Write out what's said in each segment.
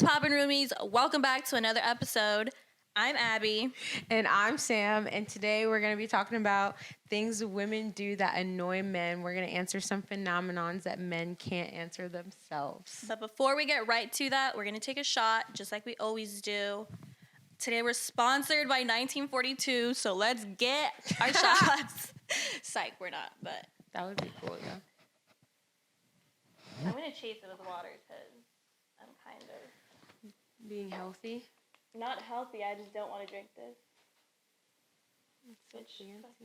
What's poppin', roomies? Welcome back to another episode. I'm Abby. And I'm Sam. And today we're going to be talking about things women do that annoy men. We're going to answer some phenomenons that men can't answer themselves. But before we get right to that, we're going to take a shot, just like we always do. Today we're sponsored by 1942, so let's get our shots. Psych, we're not, but... That would be cool, though. I'm going to chase it with water because I'm kind of... Being healthy? Not healthy, I just don't want to drink this. It's so fancy.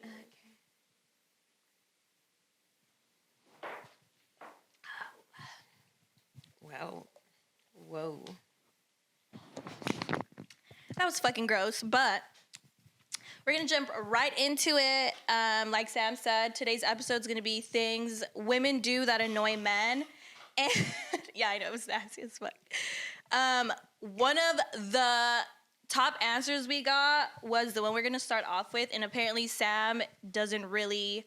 Okay. Well, whoa. That was fucking gross, but we're going to jump right into it. Like Sam said, today's episode is going to be things women do that annoy men. And yeah, I know, it was nasty as fuck. One of the top answers we got was the one we're going to start off with, and apparently Sam wasn't really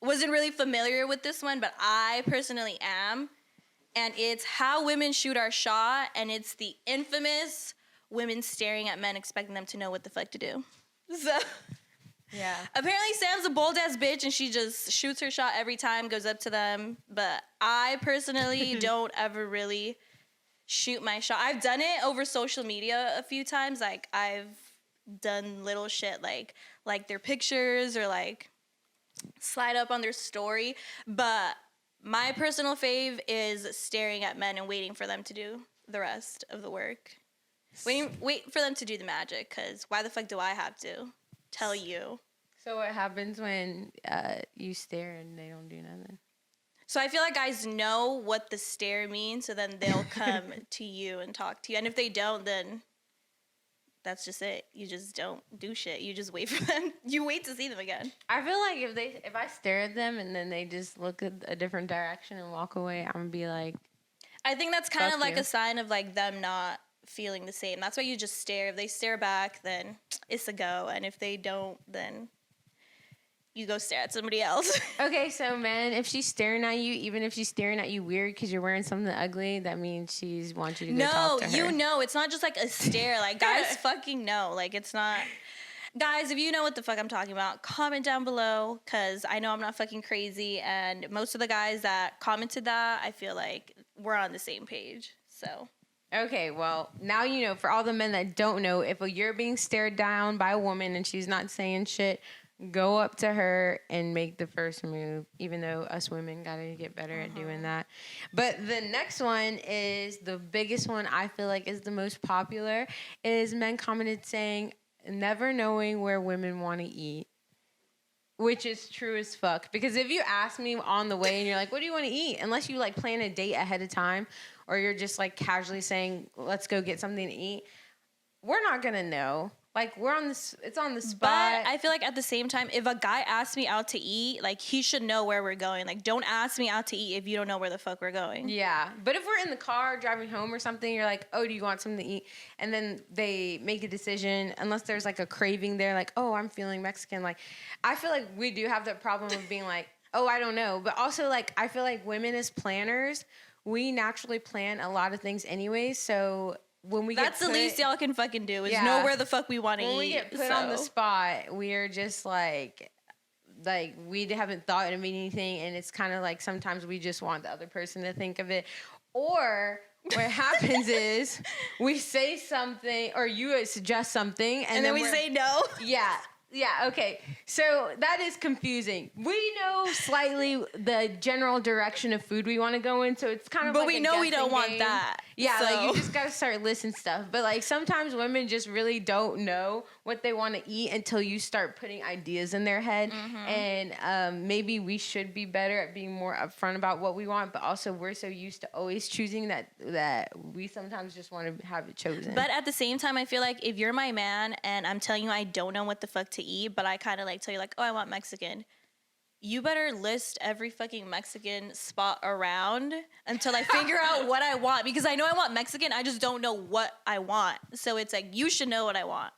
familiar with this one, but I personally am. And it's how women shoot our shot, and it's the infamous women staring at men expecting them to know what the fuck to do. So yeah. Apparently Sam's a bold ass bitch and she just shoots her shot every time, goes up to them. But I personally don't ever really shoot my shot. I've done it over social media a few times. Like I've done little shit like their pictures or like slide up on their story. But my personal fave is staring at men and waiting for them to do the rest of the work. Wait for them to do the magic, because why the fuck do I have to tell you? So what happens when you stare and they don't do nothing? So I feel like guys know what the stare means, so then they'll come to you and talk to you. And if they don't, then that's just it. You just don't do shit. You just wait for them. You wait to see them again. I feel like if I stare at them and then they just look at a different direction and walk away, I'm gonna be like, I think that's kind of like a sign of like them not feeling the same. That's why you just stare. If they stare back, then it's a go. And if they don't, then you go stare at somebody else. Okay, so man, if she's staring at you, even if she's staring at you weird because you're wearing something ugly, that means she's wants you to go talk to her. No, you know, it's not just like a stare. Like guys fucking know. Like it's not. Guys, if you know what the fuck I'm talking about, comment down below, because I know I'm not fucking crazy. And most of the guys that commented that, I feel like we're on the same page. So. Okay, well, now you know. For all the men that don't know, if you're being stared down by a woman and she's not saying shit, go up to her and make the first move, even though us women gotta get better at doing that. But the next one is the biggest one I feel like is the most popular, is men commented saying, never knowing where women want to eat. Which is true as fuck. Because if you ask me on the way and you're like, what do you want to eat? Unless you like plan a date ahead of time, or you're just like casually saying, let's go get something to eat, we're not gonna know. Like it's on the spot. But I feel like at the same time, if a guy asks me out to eat, like he should know where we're going. Like don't ask me out to eat if you don't know where the fuck we're going. Yeah. But if we're in the car driving home or something, you're like, oh, do you want something to eat? And then they make a decision, unless there's like a craving there, like, oh, I'm feeling Mexican. Like, I feel like we do have that problem of being like, oh, I don't know. But also like, I feel like women as planners, we naturally plan a lot of things anyways. So when we that's the least y'all can fucking do is know where the fuck we want to eat. When we get put on the spot, we are just like we haven't thought of anything, and it's kind of like sometimes we just want the other person to think of it. Or what happens is we say something, or you suggest something, and then we say no. Yeah, okay. So that is confusing. We know slightly the general direction of food we want to go in, so it's kind of but like we know we don't want that. Yeah, so. Like you just gotta start listing stuff. But like sometimes women just really don't know what they want to eat until you start putting ideas in their head. And maybe we should be better at being more upfront about what we want, but also we're so used to always choosing that we sometimes just want to have it chosen. But at the same time, I feel like if you're my man and I'm telling you I don't know what the fuck to eat, but I kind of like tell you like, oh, I want Mexican, you better list every fucking Mexican spot around until I figure out what I want, because I know I want Mexican, I just don't know what I want. So it's like, you should know what I want.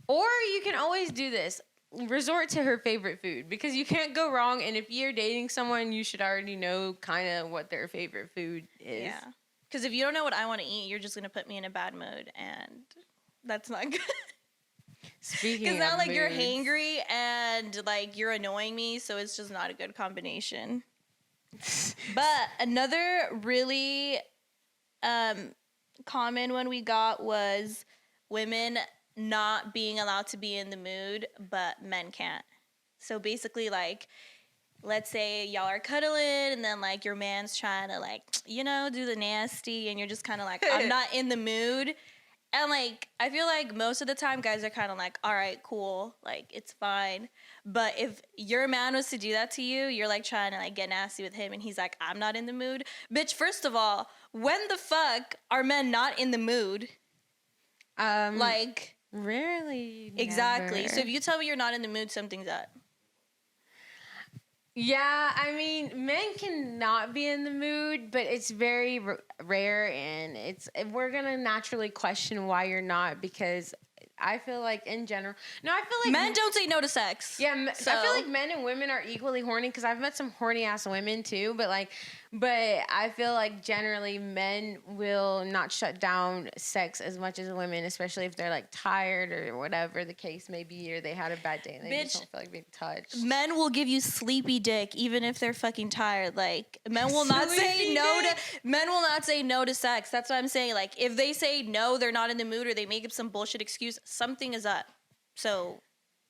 Or you can always do this. resort to her favorite food, because you can't go wrong. And if you're dating someone, you should already know kind of what their favorite food is. Yeah. Because if you don't know what I want to eat, you're just gonna put me in a bad mood, and that's not good. Speaking Because of now, like, moods, you're hangry and like you're annoying me, so it's just not a good combination. But another really common one we got was women not being allowed to be in the mood, but men can't. So basically, like, let's say y'all are cuddling and then like your man's trying to like, you know, do the nasty, and you're just kind of like, I'm not in the mood. And like, I feel like most of the time guys are kind of like, all right, cool, like it's fine. But if your man was to do that to you, you're like trying to like get nasty with him, and he's like, I'm not in the mood. Bitch, first of all, when the fuck are men not in the mood? Like, rarely. exactly. Never. So if you tell me you're not in the mood, something's up. Yeah, I mean, men cannot be in the mood, but it's very rare, and we're gonna naturally question why you're not, because I feel like in general, no, I feel like Men don't say no to sex. Yeah, so. I feel like men and women are equally horny, because I've met some horny ass women too. But I feel like generally men will not shut down sex as much as women, especially if they're like tired or whatever the case may be, or they had a bad day and they just don't feel like being touched. Men will give you sleepy dick even if they're fucking tired. Like, men will not say no to men will not say no to sex. That's what I'm saying. Like, if they say no, they're not in the mood, or they make up some bullshit excuse, something is up. So,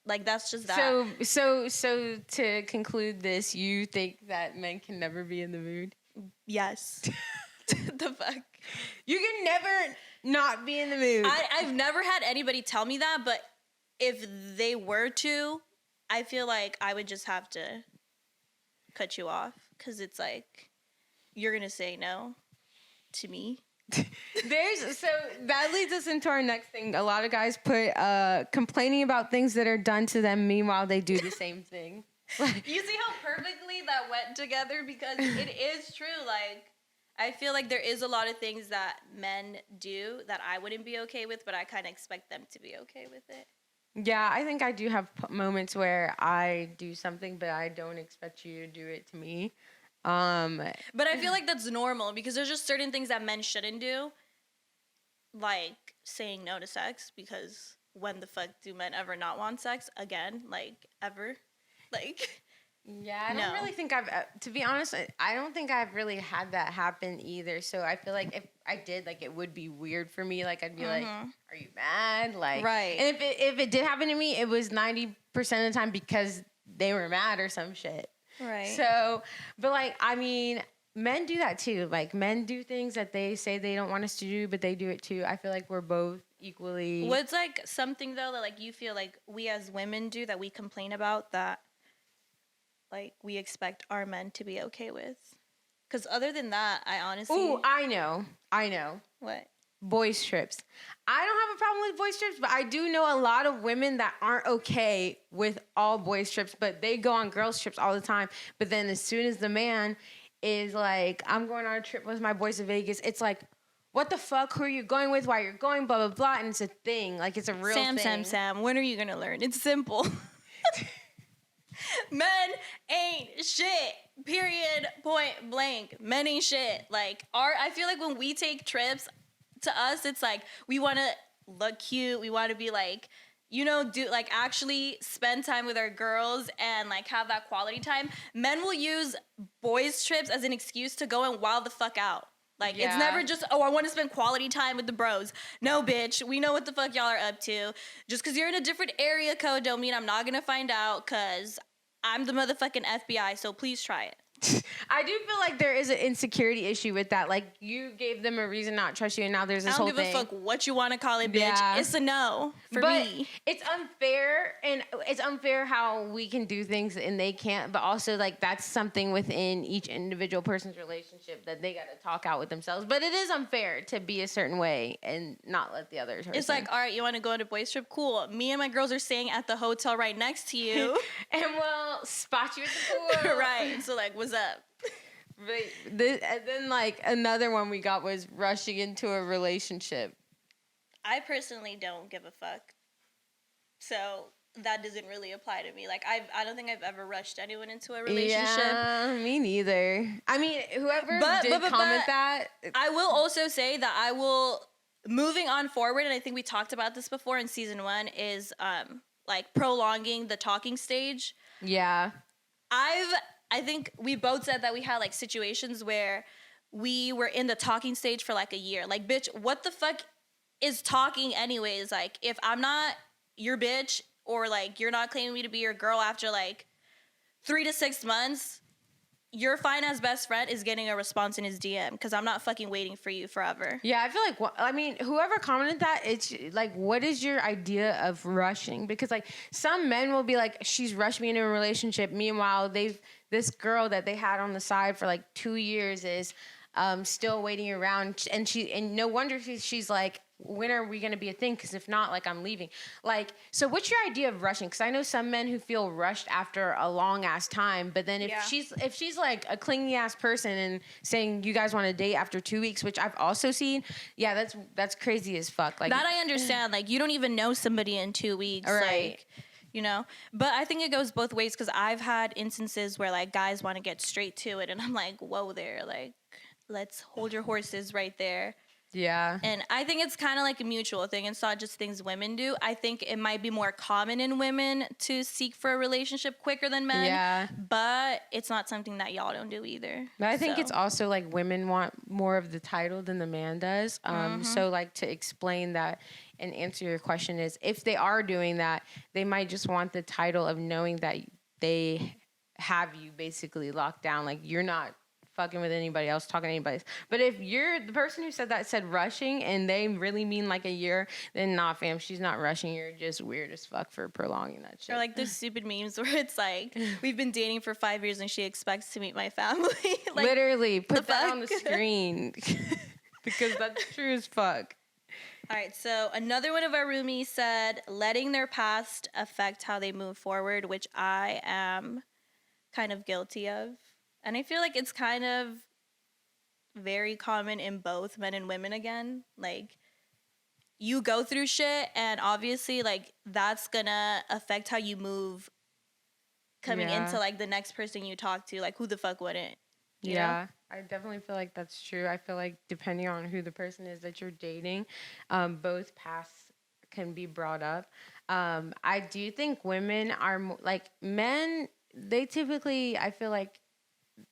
like, that's just that. So to conclude this, you think that men can never be in the mood? Yes. The fuck? You can never not be in the mood. I've never had anybody tell me that, but if they were to, I feel like I would just have to cut you off, because it's like, you're gonna say no to me. So that leads us into our next thing. A lot of guys put complaining about things that are done to them, meanwhile they do the same thing. You see how perfectly that went together? Because it is true. Like, I feel like there is a lot of things that men do that I wouldn't be okay with, but I kind of expect them to be okay with it. Yeah, I think I do have moments where I do something, but I don't expect you to do it to me. But I feel like that's normal, because there's just certain things that men shouldn't do, like saying no to sex, because when the fuck do men ever not want sex again? Like, ever? Like, yeah, I don't really think to be honest, I don't think I've really had that happen either. So I feel like if I did, like, it would be weird for me. Like, I'd be like, are you mad? Like, right. And if it did happen to me, it was 90% of the time because they were mad or some shit. Right. So, but like, I mean, men do that too. Like, men do things that they say they don't want us to do, but they do it too. I feel like we're both equally. What's like something though that like you feel like we as women do that we complain about that like we expect our men to be okay with? Because other than that, I honestly. Ooh, I know. What? Boys trips. I don't have a problem with boys trips, but I do know a lot of women that aren't okay with all boys trips, but they go on girls trips all the time. But then as soon as the man is like, I'm going on a trip with my boys to Vegas, it's like, what the fuck? Who are you going with? Why you're going? Blah, blah, blah. And it's a thing. Like, it's a real thing. Sam. When are you going to learn? It's simple. Men ain't shit. Period. Point blank. Men ain't shit. Like, I feel like when we take trips, to us, it's like we want to look cute. We want to be like, you know, do like actually spend time with our girls and like have that quality time. Men will use boys' trips as an excuse to go and wild the fuck out. Like, it's never just, oh, I want to spend quality time with the bros. No, bitch. We know what the fuck y'all are up to. Just because you're in a different area code don't mean I'm not going to find out, because I'm the motherfucking FBI, so please try it. I do feel like there is an insecurity issue with that. Like, you gave them a reason not to trust you, and now there's this whole thing. I don't give a fuck what you want to call it, bitch. Yeah. It's a no for me. It's unfair, and it's unfair how we can do things and they can't. But also, like, that's something within each individual person's relationship that they got to talk out with themselves. But it is unfair to be a certain way and not let the other person. It's like, all right, you want to go on a boys trip? Cool. Me and my girls are staying at the hotel right next to you. And we'll spot you at the pool. Right. So, like, what's up? And then, like, another one we got was rushing into a relationship. I personally don't give a fuck. So, that doesn't really apply to me. Like I don't think I've ever rushed anyone into a relationship. Yeah, me neither. I mean, whoever did comment that, I will also say that I will, moving on forward, and I think we talked about this before in season 1, is like prolonging the talking stage. Yeah. I think we both said that we had like situations where we were in the talking stage for like a year. Like, bitch, what the fuck is talking anyways? Like, if I'm not your bitch, or like you're not claiming me to be your girl after like 3 to 6 months, your fine as best friend is getting a response in his DM, because I'm not fucking waiting for you forever. Yeah, I feel like, I mean, whoever commented that, it's like, what is your idea of rushing? Because like some men will be like, she's rushed me into a relationship. Meanwhile, this girl that they had on the side for like 2 years is still waiting around, and no wonder she's like, when are we going to be a thing? Because if not, like, I'm leaving. Like, so what's your idea of rushing? Because I know some men who feel rushed after a long ass time, but then if she's like a clingy ass person and saying you guys want to date after 2 weeks, which I've also seen, yeah, that's crazy as fuck. Like, that I understand. Like, you don't even know somebody in 2 weeks, right? Like, you know. But I think it goes both ways, because I've had instances where like guys want to get straight to it, and I'm like, whoa there, like, let's hold your horses right there. Yeah. And I think it's kind of like a mutual thing. It's not just things women do. I think it might be more common in women to seek for a relationship quicker than men. Yeah. But it's not something that y'all don't do either. But I think it's also like women want more of the title than the man does. So like, to explain that and answer your question is, if they are doing that, they might just want the title of knowing that they have you basically locked down. Like, you're not fucking with anybody else, talking to anybody else. But if you're the person who said that said rushing, and they really mean like a year, then nah, fam, she's not rushing. You're just weird as fuck for prolonging that shit. Or like those stupid memes where it's like, we've been dating for 5 years and she expects to meet my family. Like, literally, put that on the screen. Because that's true as fuck. All right, so another one of our roomies said, letting their past affect how they move forward, which I am kind of guilty of. And I feel like it's kind of very common in both men and women again. Like, you go through shit, and obviously, like, that's gonna affect how you move coming into, like, the next person you talk to. Like, who the fuck wouldn't? You know? I definitely feel like that's true. I feel like depending on who the person is that you're dating, both paths can be brought up. I do think women are like men. They typically, I feel like,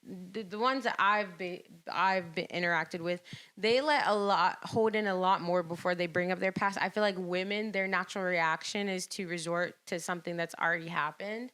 the ones that I've been interacted with, they hold in a lot more before they bring up their past. I feel like women, their natural reaction is to resort to something that's already happened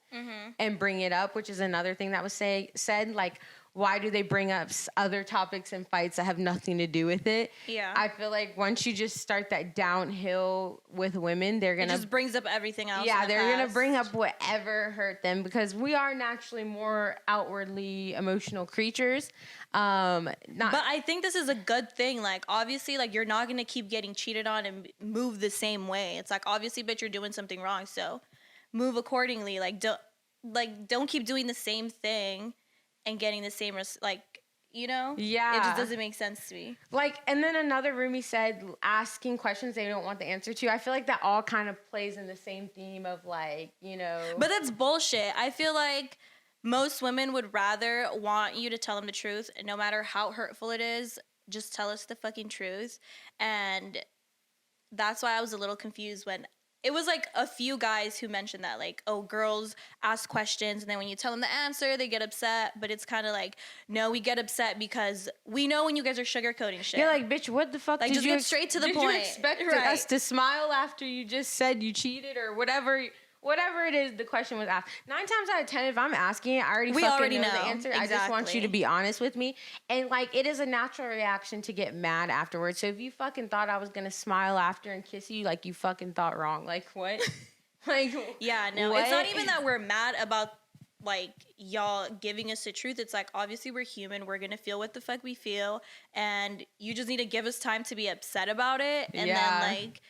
and bring it up, which is another thing that was said. Like, why do they bring up other topics and fights that have nothing to do with it? Yeah. I feel like once you just start that downhill with women, they're going to... It just brings up everything else. Yeah, they're going to bring up whatever hurt them, because we are naturally more outwardly emotional creatures. But I think this is a good thing. Like, obviously, like, you're not going to keep getting cheated on and move the same way. It's like, obviously, bitch, you're doing something wrong, so move accordingly. Like, don't keep doing the same thing and getting the same, you know? Yeah. It just doesn't make sense to me. Like, and then another roomie said asking questions they don't want the answer to. I feel like that all kind of plays in the same theme of, like, you know. But that's bullshit. I feel like most women would rather want you to tell them the truth, no matter how hurtful it is. Just tell us the fucking truth. And that's why I was a little confused when it was like a few guys who mentioned that, like, oh, girls ask questions, and then when you tell them the answer, they get upset. But it's kind of like, no, we get upset because we know when you guys are sugarcoating shit. You're like, bitch, what the fuck? Like, did just you get straight to the point. Did you expect us to smile after you just said you cheated or whatever? Whatever it is, the question was asked. 9 times out of 10, if I'm asking it, I already know the answer. Exactly. I just want you to be honest with me. And, like, it is a natural reaction to get mad afterwards. So if you fucking thought I was going to smile after and kiss you, like, you fucking thought wrong. Like, what? Like, yeah, no. what? It's not even that we're mad about, like, y'all giving us the truth. It's like, obviously, we're human. We're going to feel what the fuck we feel. And you just need to give us time to be upset about it. And then, like...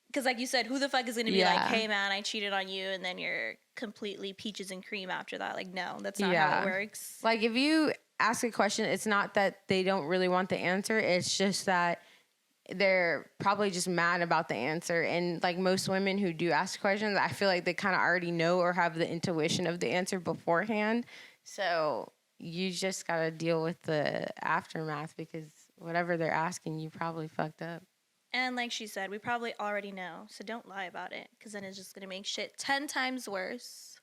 Because, like you said, who the fuck is going to be like, hey, man, I cheated on you, and then you're completely peaches and cream after that? Like, no, that's not how it works. Like, if you ask a question, it's not that they don't really want the answer. It's just that they're probably just mad about the answer. And like most women who do ask questions, I feel like they kind of already know or have the intuition of the answer beforehand. So you just got to deal with the aftermath because whatever they're asking, you probably fucked up. And like she said, we probably already know. So don't lie about it because then it's just going to make shit 10 times worse.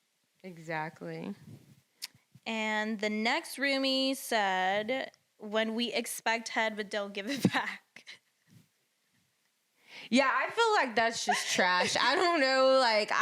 Exactly. And the next roomie said, when we expect head but don't give it back. Yeah, I feel like that's just trash. I don't know. Like,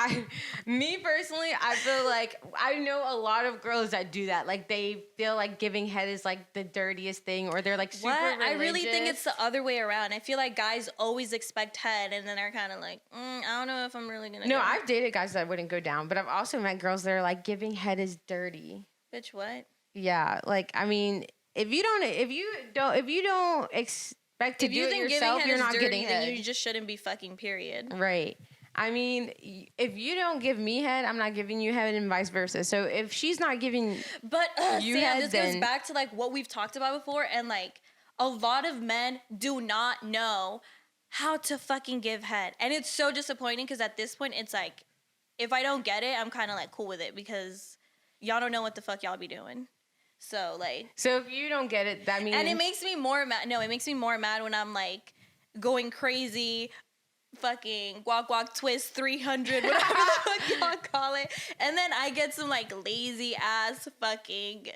me personally, I feel like I know a lot of girls that do that. Like, they feel like giving head is like the dirtiest thing, or they're like super religious. I really think it's the other way around. I feel like guys always expect head, and then they're kind of like, I don't know if I'm really gonna. No, I've dated guys that wouldn't go down, but I've also met girls that are like, giving head is dirty. Bitch, what? Yeah, like I mean, if you don't expect to do it yourself, you're not getting head. Then you just shouldn't be fucking, period. Right. I mean, if you don't give me head, I'm not giving you head, and vice versa. So if she's not giving you head, this goes back to like what we've talked about before, and like a lot of men do not know how to fucking give head, and it's so disappointing because at this point, it's like if I don't get it, I'm kind of like cool with it because y'all don't know what the fuck y'all be doing. So like, if you don't get it, that means, and it makes me more mad. No, it makes me more mad when I'm like going crazy, fucking guac twist 300, whatever the fuck y'all call it, and then I get some like lazy ass fucking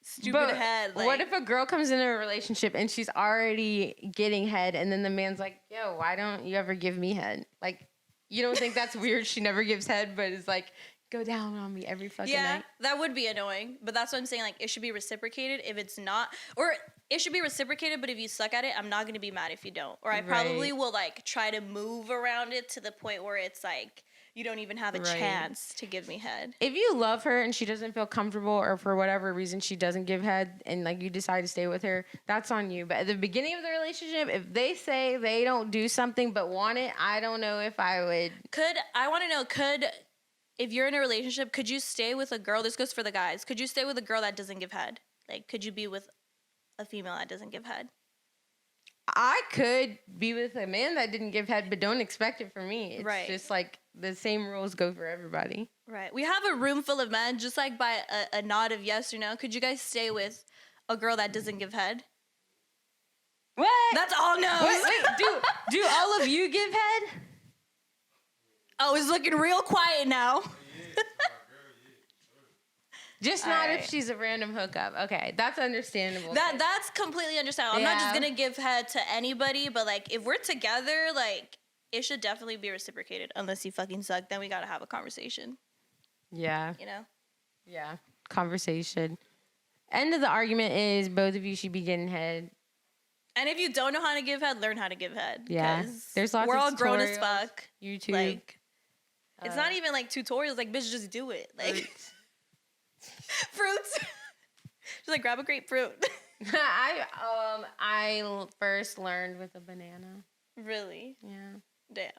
stupid head. Like, what if a girl comes into a relationship and she's already getting head, and then the man's like, "Yo, why don't you ever give me head?" Like, you don't think that's weird? She never gives head, but it's like, go down on me every fucking night. Yeah, that would be annoying. But that's what I'm saying. Like, it should be reciprocated. If it's not, or it should be reciprocated. But if you suck at it, I'm not gonna be mad if you don't. Or I probably will like try to move around it to the point where it's like you don't even have a chance to give me head. If you love her and she doesn't feel comfortable, or for whatever reason she doesn't give head, and like you decide to stay with her, that's on you. But at the beginning of the relationship, if they say they don't do something but want it, I don't know if I would. If you're in a relationship, could you stay with a girl? This goes for the guys. Could you stay with a girl that doesn't give head? Like, could you be with a female that doesn't give head? I could be with a man that didn't give head, but don't expect it from me. It's just like the same rules go for everybody. Right. We have a room full of men, just like by a nod of yes or no. Could you guys stay with a girl that doesn't give head? What? That's all no. Wait, do all of you give head? Oh, it's looking real quiet now. Just not if she's a random hookup. Okay, that's understandable. That's completely understandable. I'm not just gonna give head to anybody, but like if we're together, like it should definitely be reciprocated. Unless you fucking suck, then we gotta have a conversation. Yeah. You know? Yeah. Conversation. End of the argument is both of you should be getting head. And if you don't know how to give head, learn how to give head. Yeah. There's lots of tutorials. We're all grown as fuck. YouTube. Like, it's not even like tutorials. Like, bitch, just do it. Like, fruits. Just like grab a grapefruit. I first learned with a banana. Really? Yeah. Damn.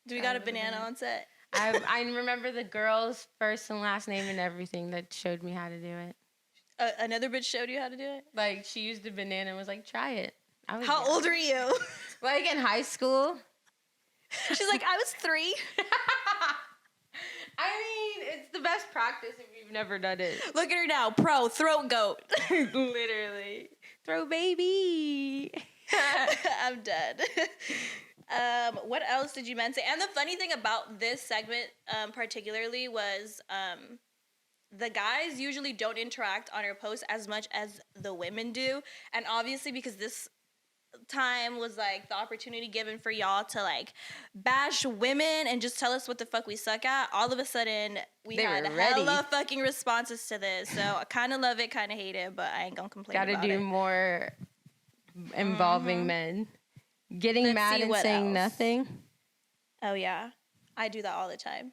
Do we got a banana on set? I remember the girl's first and last name and everything that showed me how to do it. Another bitch showed you how to do it? Like, she used a banana and was like, try it. How old are you? Like in high school. She's like, I was 3. I mean, it's the best practice if you've never done it. Look at her now, pro throat goat. Literally. Throw baby. I'm dead. What else did you men say? And the funny thing about this segment particularly was the guys usually don't interact on her posts as much as the women do. And obviously because this time was like the opportunity given for y'all to like bash women and just tell us what the fuck we suck at, all of a sudden we had hella fucking responses to this. So I kind of love it, kind of hate it, but I ain't gonna complain about it. Gotta do more involving men. Getting mad and saying nothing. Oh yeah, I do that all the time.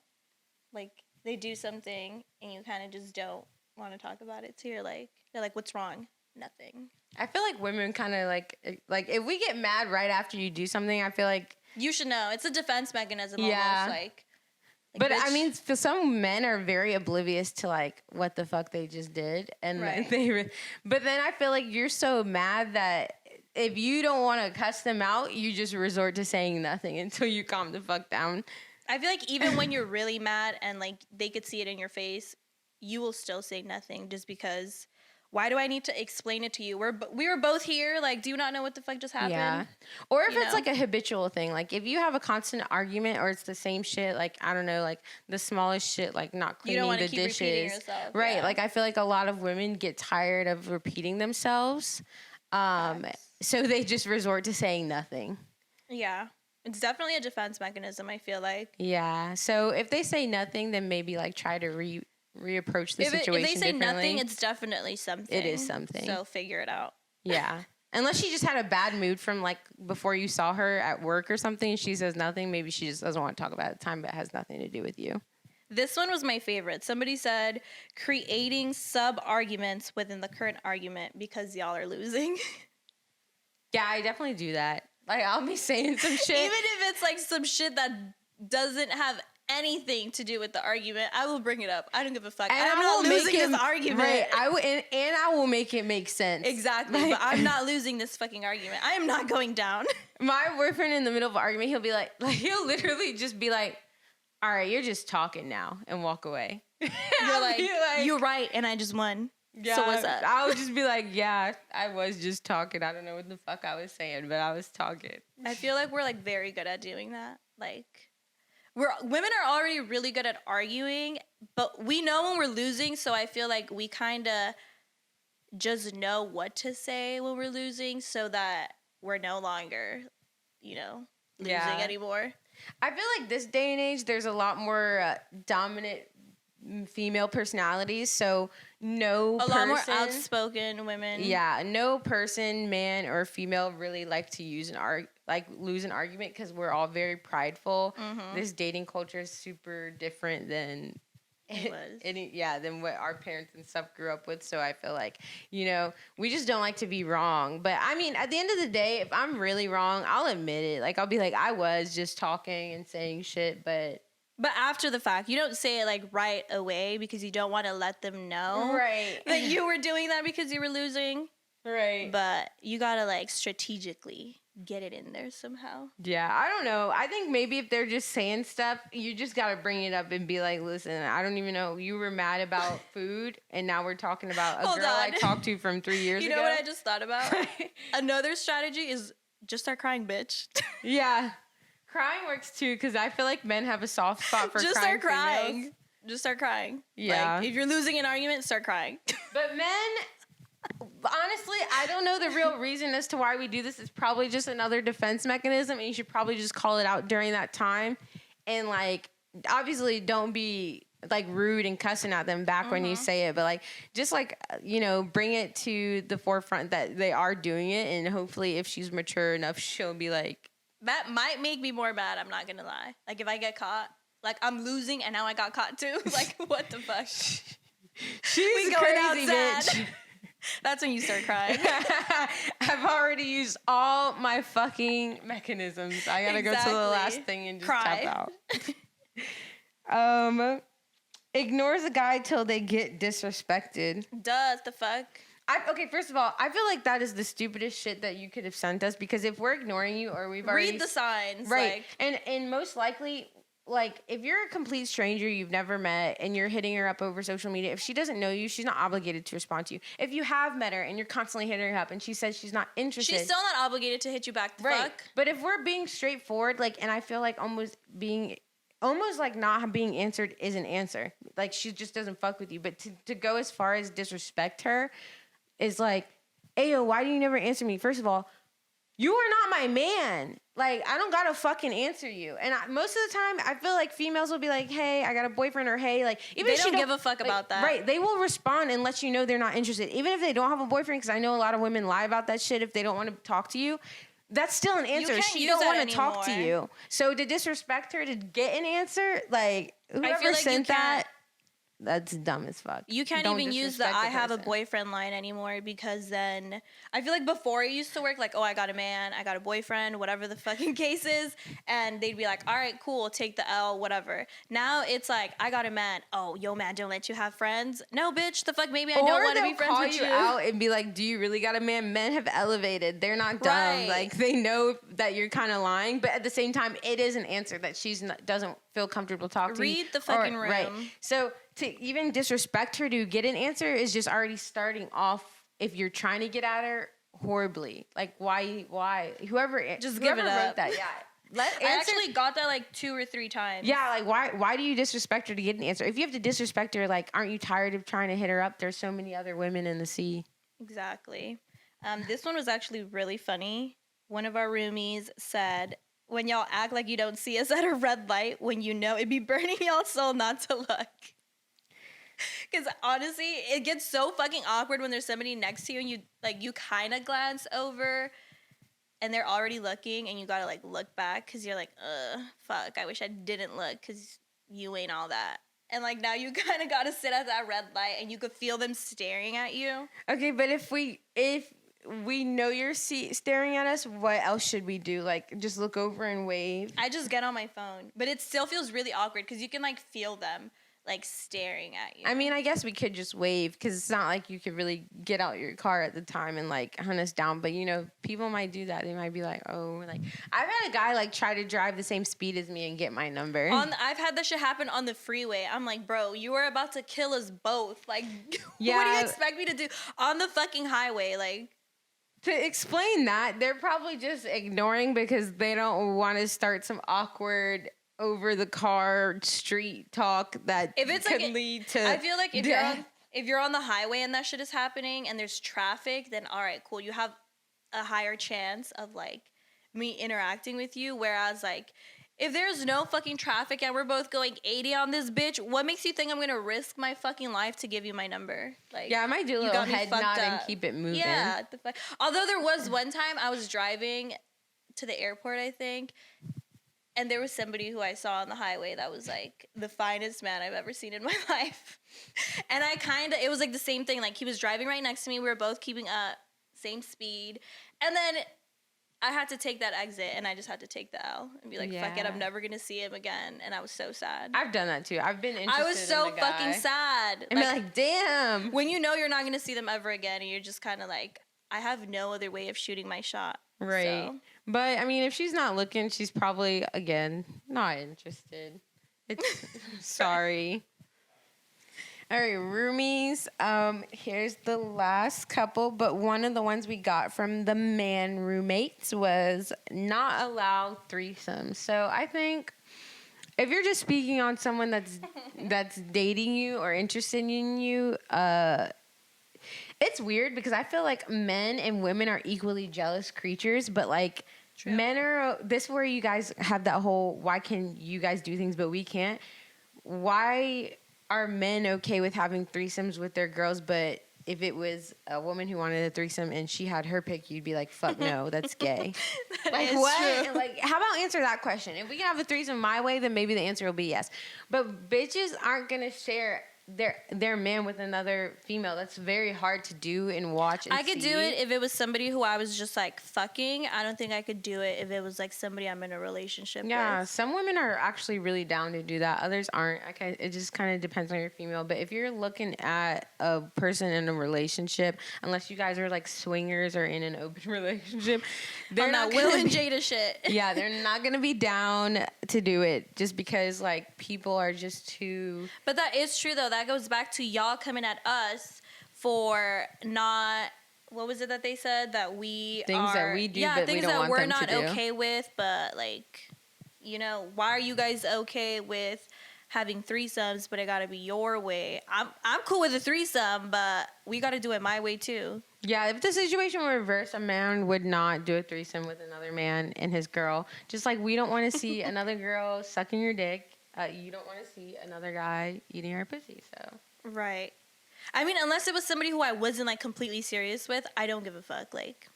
Like they do something and you kind of just don't want to talk about it. So you're like, they're like, what's wrong? Nothing. I feel like women kind of like if we get mad right after you do something, I feel like you should know it's a defense mechanism. Yeah. Almost like but bitch. I mean, for some men are very oblivious to like what the fuck they just did, and but then I feel like you're so mad that if you don't want to cuss them out, you just resort to saying nothing until you calm the fuck down. I feel like even when you're really mad and like they could see it in your face, you will still say nothing just because why do I need to explain it to you? We were both here. Like, do you not know what the fuck just happened? Yeah. Or if You it's know? like a habitual thing, like if you have a constant argument or it's the same shit, like I don't know, like the smallest shit, like not You don't cleaning wanna the keep repeating dishes. yourself, Right. yeah. Like I feel like a lot of women get tired of repeating themselves. Facts. So they just resort to saying nothing. Yeah. It's definitely a defense mechanism, I feel like. Yeah. So if they say nothing, then maybe like try to reapproach the situation If they say differently. nothing, it's definitely something. It is something. So figure it out. Yeah. Unless she just had a bad mood from like before you saw her at work or something and she says nothing, maybe she just doesn't want to talk about it at the time, but it has nothing to do with you. This one was my favorite. Somebody said creating sub-arguments within the current argument because y'all are losing. Yeah, I definitely do that. Like I'll be saying some shit. Even if it's like some shit that doesn't have anything to do with the argument, I will bring it up. I don't give a fuck. and I'm not losing this argument. Right. And I will make it make sense. Exactly. Like, but I'm not losing this fucking argument. I am not going down. my boyfriend in the middle of an argument, he'll be like he'll literally just be like, all right, you're just talking now, and walk away. You're like, you're right, and I just won. Yeah, so what's up? I would just be like, yeah, I was just talking. I don't know what the fuck I was saying, but I was talking. I feel like we're like very good at doing that. Like women are already really good at arguing, but we know when we're losing, so I feel like we kind of just know what to say when we're losing so that we're no longer, losing anymore. I feel like this day and age, there's a lot more dominant female personalities. So a lot more outspoken women. Yeah, no person, man or female, really like to lose an argument because we're all very prideful. Mm-hmm. This dating culture is super different than than what our parents and stuff grew up with. So I feel like, we just don't like to be wrong. But I mean, at the end of the day, if I'm really wrong, I'll admit it. Like I'll be like, I was just talking and saying shit, but after the fact, you don't say it like right away because you don't want to let them know that you were doing that because you were losing. Right. But you gotta like strategically get it in there somehow. Yeah, I don't know. I think maybe if they're just saying stuff, you just gotta bring it up and be like, listen, I don't even know. You were mad about food, and now we're talking about a girl I talked to from 3 years ago. You know what I just thought about? Another strategy is just start crying, bitch. Yeah. Crying works too, because I feel like men have a soft spot for just crying. Start crying. Females. Just start crying. Yeah. Like, if you're losing an argument, start crying. But men, honestly, I don't know the real reason as to why we do this. It's probably just another defense mechanism, and you should probably just call it out during that time. And like, obviously, don't be like rude and cussing at them back when you say it, but like, just like, bring it to the forefront that they are doing it, and hopefully, if she's mature enough, she'll be like. That might make me more mad, I'm not gonna lie. Like, if I get caught, like, I'm losing and now I got caught too. Like, what the fuck? She's crazy, bitch. That's when you start crying. I've already used all my fucking mechanisms. I gotta go to the last thing and just tap out. Ignores a guy till they get disrespected. Does the fuck? Okay, first of all, I feel like that is the stupidest shit that you could have sent us, because if we're ignoring you or we've already... Read the signs. Right. Like, and most likely, like, if you're a complete stranger you've never met and you're hitting her up over social media, if she doesn't know you, she's not obligated to respond to you. If you have met her and you're constantly hitting her up and she says she's not interested... She's still not obligated to hit you back the fuck. But if we're being straightforward, like, and I feel like almost like not being answered is an answer. Like, she just doesn't fuck with you. But to go as far as disrespect her... is like, ayo, why do you never answer me? First of all, you are not my man. Like, I don't gotta fucking answer you. And most of the time, I feel like females will be like, hey, I got a boyfriend, or hey, like, even they if she don't give a fuck about that. Right, they will respond and let you know they're not interested. Even if they don't have a boyfriend, because I know a lot of women lie about that shit if they don't want to talk to you. That's still an answer. She don't want to talk to you. So to disrespect her to get an answer, like, whoever sent that... That's dumb as fuck. You can't Don't even use the disrespect I the have a person. boyfriend line anymore, because then I feel like before it used to work like, oh, I got a man, I got a boyfriend, whatever the fucking case is, and they'd be like, all right, cool, take the L, whatever. Now it's like, I got a man. Oh, yo, man, don't let you have friends. No, bitch, the fuck, maybe I don't want to be friends call with you you. out and be like, do you really got a man? Men have elevated. They're not dumb. Right. Like, they know that you're kind of lying, but at the same time, it is an answer that doesn't feel comfortable talking to you. Read the fucking room. Right. So to even disrespect her to get an answer is just already starting off, if you're trying to get at her, horribly. Like, why? Whoever Give it wrote up. that, yeah. I actually got that like 2 or 3 times. Yeah, like why do you disrespect her to get an answer? If you have to disrespect her, like, aren't you tired of trying to hit her up? There's so many other women in the sea. Exactly. This one was actually really funny. One of our roomies said, when y'all act like you don't see us at a red light, when you know it'd be burning y'all's soul not to look. Because honestly, it gets so fucking awkward when there's somebody next to you and you kind of glance over and they're already looking and you gotta like look back because you're like, fuck, I wish I didn't look because you ain't all that. And like now you kind of gotta sit at that red light and you could feel them staring at you. Okay, but if we know you're staring at us, what else should we do? Like, just look over and wave? I just get on my phone, but it still feels really awkward because you can like feel them like staring at you. I mean, I guess we could just wave because it's not like you could really get out your car at the time and like hunt us down. But you know, people might do that. They might be like, oh, like I've had a guy like try to drive the same speed as me and get my number. I've had that shit happen on the freeway. I'm like, bro, you are about to kill us both. Like, Yeah. what do you expect me to do on the fucking highway? Like, to explain that, they're probably just ignoring because they don't want to start some awkward over the car street talk that if it's could like lead to I feel like if death. you're on the highway and that shit is happening and there's traffic, then all right, cool. You have a higher chance of like me interacting with you. Whereas like if there's no fucking traffic and we're both going 80 on this bitch, what makes you think I'm gonna risk my fucking life to give you my number? Like, Yeah, I might do a you little got me head fucked nod up. and keep it moving. Yeah, the fuck. Although there was one time I was driving to the airport, I think, and there was somebody who I saw on the highway that was like the finest man I've ever seen in my life. And it was like the same thing. Like he was driving right next to me. We were both keeping up, same speed. And then I had to take that exit and I just had to take the L and be like, fuck it, Yeah. I'm never going to see him again. And I was so sad. I've done that too. I've been interested I was so in the guy. fucking sad. And be like, damn. when you know you're not going to see them ever again and you're just kind of like, I have no other way of shooting my shot. Right. So. But I mean, if she's not looking, she's probably, again, not interested. It's sorry. All right, roomies. Here's the last couple, but one of the ones we got from the man roommates was not allow threesomes. So I think if you're just speaking on someone that's dating you or interested in you, it's weird because I feel like men and women are equally jealous creatures, but like True. men are, this is where you guys have that whole, why can you guys do things but we can't? Why are men okay with having threesomes with their girls, but if it was a woman who wanted a threesome and she had her pick, you'd be like, fuck no, that's gay. Like, what? True. Like, how about answer that question? If we can have a threesome my way, then maybe the answer will be yes. But bitches aren't going to share their man with another female. That's very hard to do and watch and I could see. do it if it was somebody who I was just like fucking. I don't think I could do it if it was like somebody I'm in a relationship Yeah, with. some women are actually really down to do that. Others aren't. Okay, it just kind of depends on your female. But if you're looking at a person in a relationship, unless you guys are like swingers or in an open relationship, they're On not that Will gonna and be- Jada shit. Yeah, they're not gonna be down to do it just because like people are just too. But that is true though. That goes back to y'all coming at us for not. What was it that they said that we Things are? that we do, yeah, but we things don't that want we're them to not do. okay with. But like, you know, why are you guys okay with having threesomes? But it got to be your way. I'm cool with a threesome, but we got to do it my way too. Yeah, if the situation were reversed, a man would not do a threesome with another man and his girl. Just like we don't want to see another girl sucking your dick. You don't want to see another guy eating her pussy. So Right. I mean, unless it was somebody who I wasn't like completely serious with, I don't give a fuck. Like,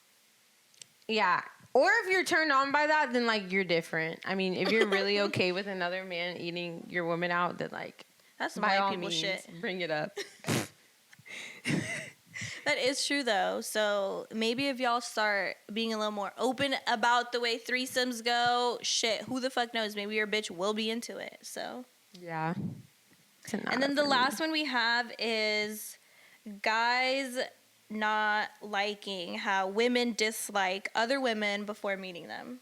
yeah. Or if you're turned on by that, then like you're different. I mean, if you're really okay with another man eating your woman out, then like That's some By white all people means, shit. bring it up. That is true though. So maybe if y'all start being a little more open about the way threesomes go, shit, who the fuck knows? Maybe your bitch will be into it. So Yeah. and then the last one we have is guys not liking how women dislike other women before meeting them.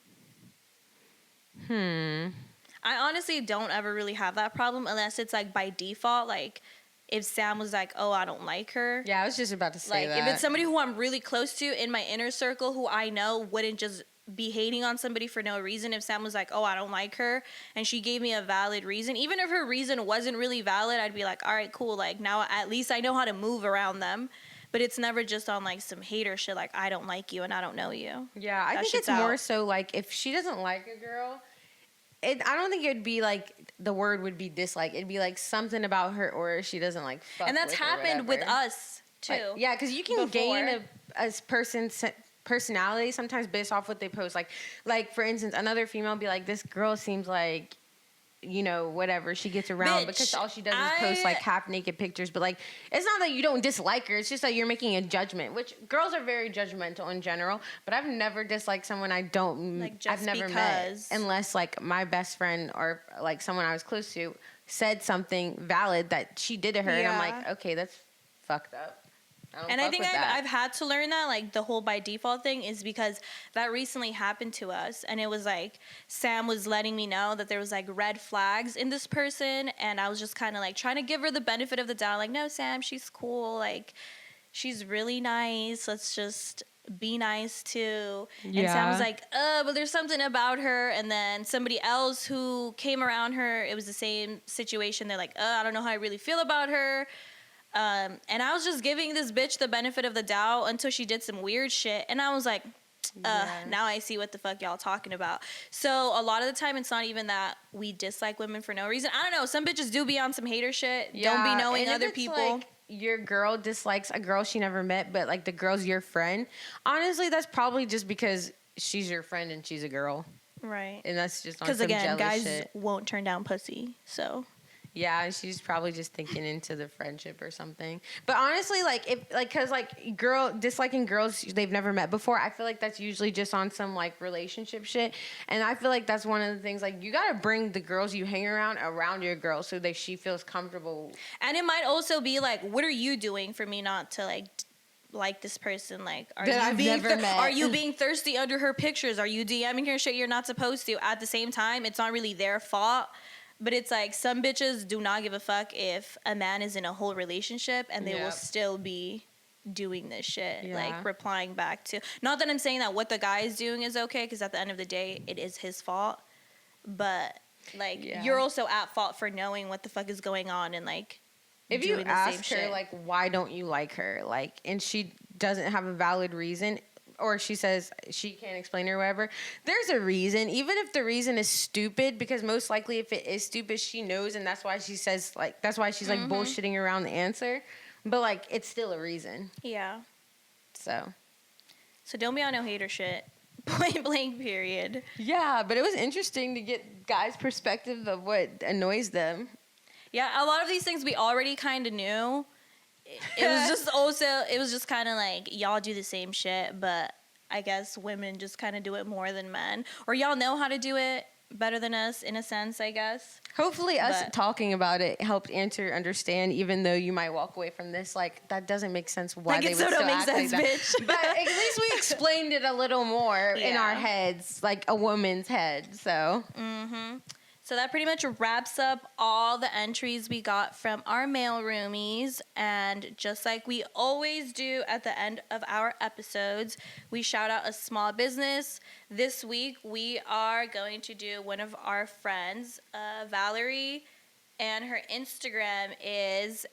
I honestly don't ever really have that problem unless it's like by default. Like if Sam was like, oh, I don't like her. Yeah, I was just about to say Like that. if it's somebody who I'm really close to in my inner circle who I know wouldn't just be hating on somebody for no reason. If Sam was like, oh, I don't like her, and she gave me a valid reason, even if her reason wasn't really valid, I'd be like, all right, cool. Like now at least I know how to move around them. But it's never just on like some hater shit like I don't like you and I don't know you. Yeah, I That think shit's it's more out. so like if she doesn't like a girl, I don't think it'd be like the word would be dislike. It'd be like something about her or she doesn't like fuck And that's with or happened with whatever. us too. Like, yeah, because you can gain before. a person's personality sometimes based off what they post. Like for instance, another female be like, this girl seems like, you know, whatever, she gets around Bitch, because all she does is post like half naked pictures. But like, it's not that you don't dislike her. It's just that you're making a judgment, which girls are very judgmental in general. But I've never disliked someone Like, just I've never because. met unless like my best friend or like someone I was close to said something valid that she did to her. And I'm Yeah. like, okay, that's fucked up. And I think I've had to learn that, like, the whole by default thing is because that recently happened to us. And it was like, Sam was letting me know that there was, like, red flags in this person. And I was just kind of, like, trying to give her the benefit of the doubt. Like, no, Sam, she's cool. Like, she's really nice. Let's just be nice, too. And Sam was like, but there's something about her. And then somebody else who came around her, it was the same situation. They're like, I don't know how I really feel about her. And I was just giving this bitch the benefit of the doubt until she did some weird shit. And I was like, now I see what the fuck y'all talking about. So a lot of the time it's not even that we dislike women for no reason. I don't know. Some bitches do be on some hater shit. Yeah, Don't be knowing and if other it's people. Like your girl dislikes a girl she never met, but like the girl's your friend. Honestly, that's probably just because she's your friend and she's a girl. Right. And that's just on Because some again, jealous guys shit. won't turn down pussy. So. Yeah, and she's probably just thinking into the friendship or something. But honestly, like if like cuz like girl disliking girls they've never met before, I feel like that's usually just on some like relationship shit. And I feel like that's one of the things like you got to bring the girls you hang around your girl so that she feels comfortable. And it might also be like, what are you doing for me not to like this person? Like, are That you I've being never met. Are you being thirsty under her pictures? Are you DMing her shit you're not supposed to? At the same time, it's not really their fault. But it's like some bitches do not give a fuck if a man is in a whole relationship and they will still be doing this shit. Yeah. Like replying back to. Not that I'm saying that what the guy is doing is okay, because at the end of the day, it is his fault. But like you're also at fault for knowing what the fuck is going on and like If doing you the ask same her shit. like why don't you like her, like and she doesn't have a valid reason, or she says she can't explain it or whatever, there's a reason, even if the reason is stupid, because most likely if it is stupid, she knows, and that's why she says like that's why she's like bullshitting around the answer. But like it's still a reason. Yeah. So don't be on no hater shit. Point blank period. yeah, but it was interesting to get guys' perspective of what annoys them. Yeah, a lot of these things we already kind of knew. It was just kind of like y'all do the same shit, but I guess women just kind of do it more than men, or y'all know how to do it better than us in a sense, I guess. Hopefully us talking about it helped Answer understand, even though you might walk away from this like that doesn't make sense why Like, they it would so still don't make act like sense, that. bitch. But at least we explained it a little more in our heads, like a woman's head. So So that pretty much wraps up all the entries we got from our male roomies. And just like we always do at the end of our episodes, we shout out a small business. This week, we are going to do one of our friends, Valerie, and her Instagram is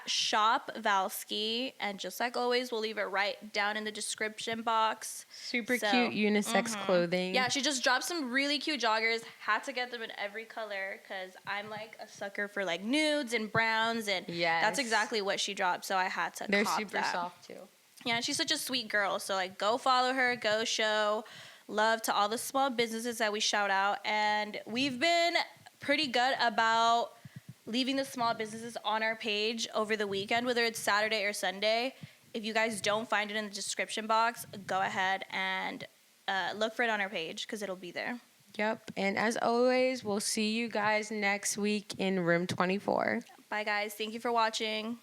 @shopvalsky. And just like always, we'll leave it right down in the description box. super cute unisex clothing. Yeah, she just dropped some really cute joggers. Had to get them in every color because I'm like a sucker for like nudes and browns, and that's exactly what she dropped. So I had to. They're cop super that. soft too. Yeah, she's such a sweet girl. So like, go follow her. Go show love to all the small businesses that we shout out, and we've been pretty good about leaving the small businesses on our page over the weekend, whether it's Saturday or Sunday. If you guys don't find it in the description box, go ahead and look for it on our page because it'll be there. Yep. And as always, we'll see you guys next week in room 24. Bye, guys. Thank you for watching.